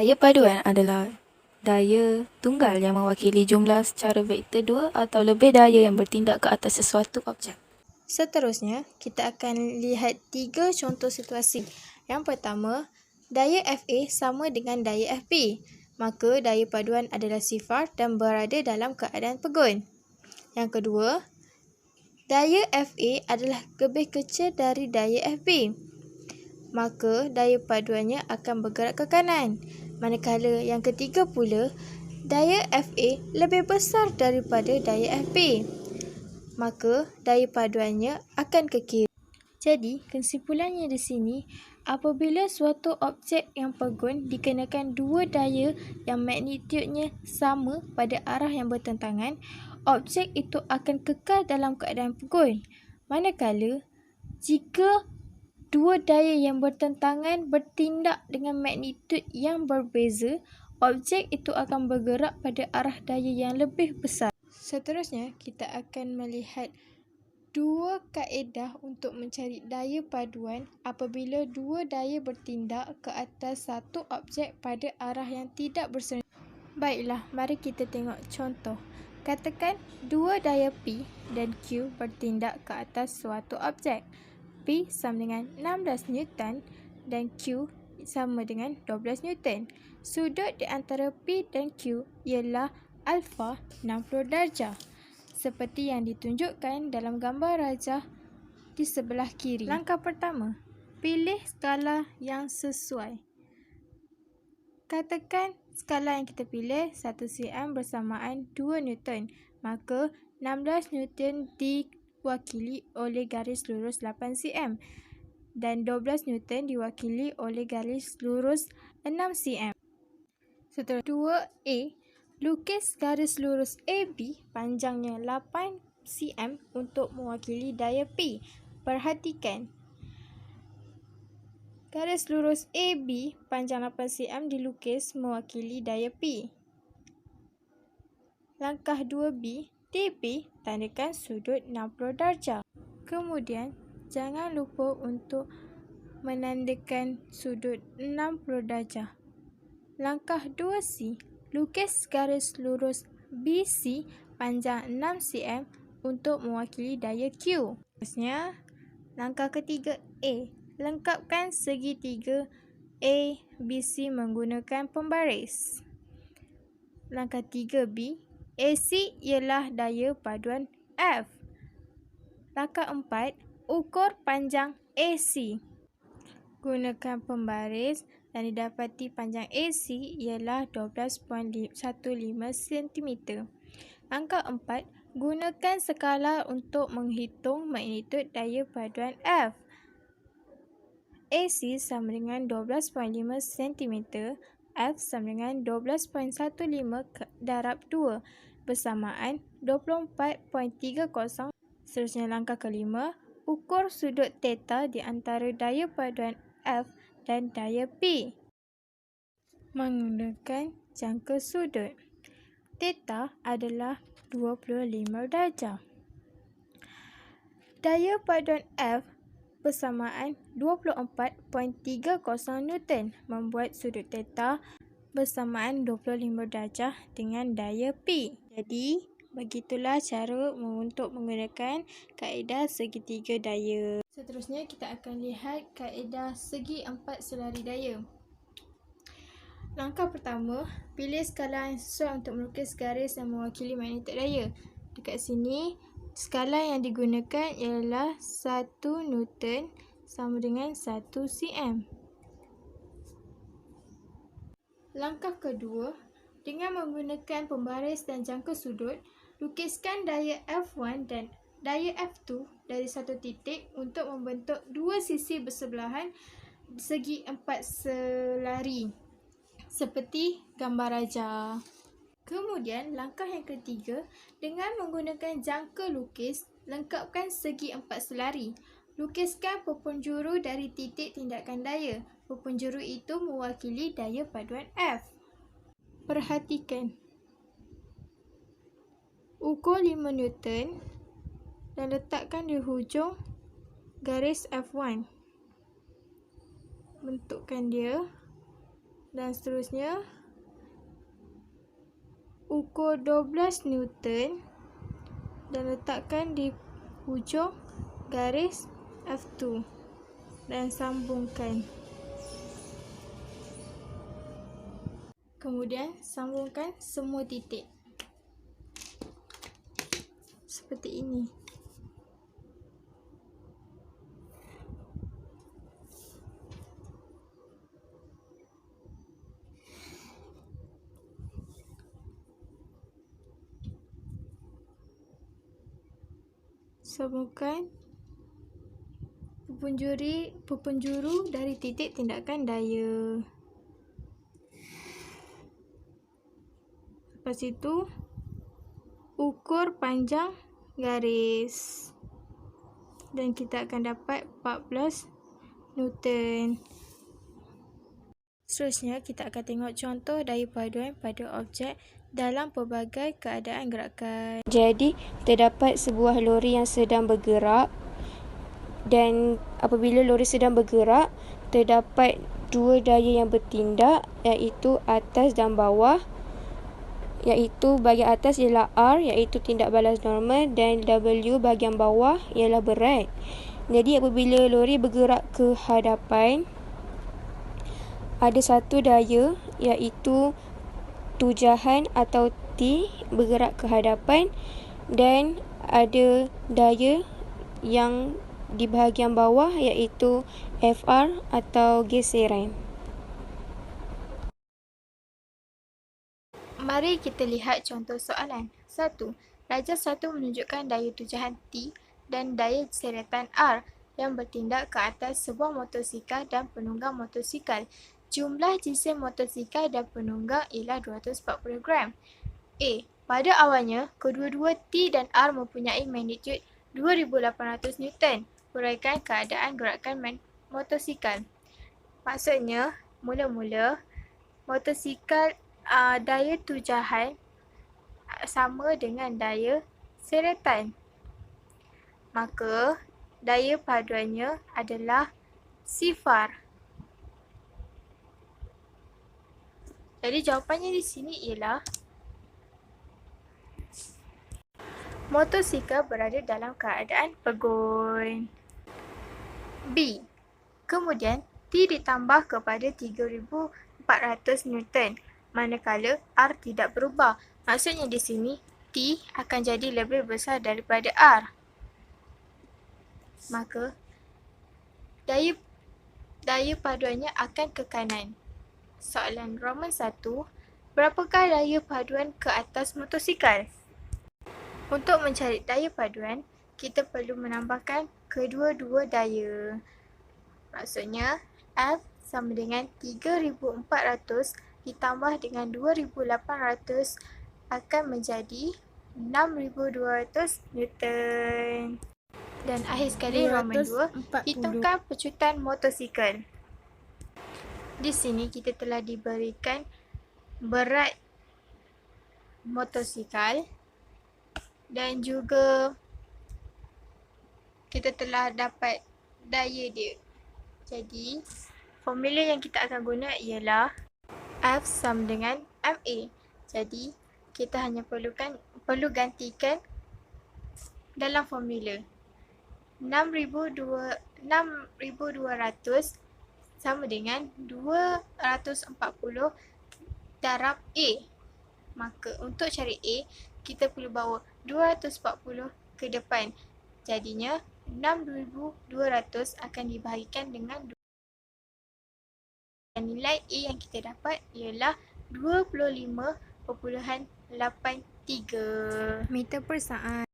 Daya paduan adalah daya tunggal yang mewakili jumlah secara vektor 2 atau lebih daya yang bertindak ke atas sesuatu objek. Seterusnya, kita akan lihat 3 contoh situasi. Yang pertama, daya FA sama dengan daya FB. Maka daya paduan adalah sifar dan berada dalam keadaan pegun. Yang kedua, daya FA adalah lebih kecil dari daya FB. Maka daya paduannya akan bergerak ke kanan. Manakala yang ketiga pula, daya FA lebih besar daripada daya FB. Maka daya paduannya akan ke kiri. Jadi, kesimpulannya di sini, apabila suatu objek yang pegun dikenakan dua daya yang magnitudnya sama pada arah yang bertentangan, objek itu akan kekal dalam keadaan pegun. Manakala, jika dua daya yang bertentangan bertindak dengan magnitud yang berbeza, objek itu akan bergerak pada arah daya yang lebih besar. Seterusnya, kita akan melihat dua kaedah untuk mencari daya paduan apabila dua daya bertindak ke atas satu objek pada arah yang tidak berseriatan. Baiklah, mari kita tengok contoh. Katakan dua daya P dan Q bertindak ke atas suatu objek. P sama dengan 16 Newton dan Q sama dengan 12 Newton. Sudut di antara P dan Q ialah alfa 60 darjah. Seperti yang ditunjukkan dalam gambar rajah di sebelah kiri. Langkah pertama, pilih skala yang sesuai. Katakan skala yang kita pilih 1 cm bersamaan 2 Newton. Maka 16 Newton diwakili oleh garis lurus 8 cm dan 12 Newton diwakili oleh garis lurus 6 cm. Seterusnya 2A, lukis garis lurus AB panjangnya 8 cm untuk mewakili daya P. Perhatikan, garis lurus AB panjang 8 cm dilukis mewakili daya P. Langkah 2B, DB tandakan sudut 60 darjah. Kemudian, jangan lupa untuk menandakan sudut 60 darjah. Langkah 2C, lukis garis lurus BC panjang 6 cm untuk mewakili daya Q. Seterusnya, langkah ketiga A, lengkapkan segitiga ABC menggunakan pembaris. Langkah 3B, AC ialah daya paduan F. Langkah 4, ukur panjang AC. Gunakan pembaris dan didapati panjang AC ialah 12.15 cm. Langkah 4, gunakan skala untuk menghitung magnitud daya paduan F. AC sama dengan 12.5 cm, F sama dengan 12.15 darab 2 bersamaan 24.30. Seterusnya langkah kelima, ukur sudut theta di antara daya paduan F dan daya P menggunakan jangka sudut. Theta adalah 25 darjah. Daya paduan F bersamaan 24.30 Newton membuat sudut theta bersamaan 25 darjah dengan daya P. Jadi, begitulah cara untuk menggunakan kaedah segitiga daya. Seterusnya, kita akan lihat kaedah segi empat selari daya. Langkah pertama, pilih skala yang sesuai untuk melukis garis yang mewakili magnitud daya. Dekat sini, skala yang digunakan ialah 1 Newton sama dengan 1 cm. Langkah kedua, dengan menggunakan pembaris dan jangka sudut, lukiskan daya F1 dan daya F2 dari satu titik untuk membentuk dua sisi bersebelahan segi empat selari seperti gambar rajah. Kemudian, langkah yang ketiga, dengan menggunakan jangka lukis, lengkapkan segi empat selari. Lukiskan perpenjuru dari titik tindakan daya. Perpenjuru itu mewakili daya paduan F. Perhatikan, ukur 5 Newton dan letakkan di hujung garis F1. Bentukkan dia Dan seterusnya, ukur 12 Newton dan letakkan di hujung garis F2 dan sambungkan. Kemudian sambungkan semua titik seperti ini. Sambungkan penjuru dari titik tindakan daya. Lepas itu, ukur panjang garis. Dan kita akan dapat 14 Newton. Seterusnya, kita akan tengok contoh daya paduan pada objek dalam pelbagai keadaan gerakan. Jadi, terdapat sebuah lori yang sedang bergerak dan apabila lori sedang bergerak, terdapat dua daya yang bertindak iaitu atas dan bawah. Iaitu bahagian atas ialah R iaitu tindak balas normal dan W bahagian bawah ialah berat. Jadi apabila lori bergerak ke hadapan, ada satu daya iaitu tujahan atau T bergerak ke hadapan dan ada daya yang di bahagian bawah iaitu FR atau geseran. Mari kita lihat contoh soalan. 1. Rajah 1 menunjukkan daya tujahan T dan daya seretan R yang bertindak ke atas sebuah motosikal dan penunggang motosikal. Jumlah jisim motosikal dan penunggang ialah 240 gram. A. Pada awalnya, kedua-dua T dan R mempunyai magnitud 2800 Newton. Huraikan keadaan gerakan motosikal. Maksudnya, mula-mula motosikal daya tujahan sama dengan daya seretan. Maka, daya paduannya adalah sifar. Jadi, jawapannya di sini ialah motosikal berada dalam keadaan pegun. B. Kemudian, T ditambah kepada 3400 Newton. Manakala R tidak berubah. Maksudnya di sini, T akan jadi lebih besar daripada R. Maka, daya paduannya akan ke kanan. Soalan Roman 1. Berapakah daya paduan ke atas motosikal? Untuk mencari daya paduan, kita perlu menambahkan kedua-dua daya. Maksudnya, F sama dengan 3400 ditambah dengan 2800 akan menjadi 6200 Newton. Dan akhir sekali Roman 2, hitungkan pecutan motosikal. Di sini kita telah diberikan berat motosikal dan juga kita telah dapat daya dia. Jadi, formula yang kita akan guna ialah F sama dengan MA. Jadi, kita hanya perlu gantikan dalam formula. 6200 sama dengan 240 darab A. Maka, untuk cari A, kita perlu bawa 240 ke depan. Jadinya, 6200 akan dibahagikan dengan 2. Dan nilai A yang kita dapat ialah 25.83 meter per saat.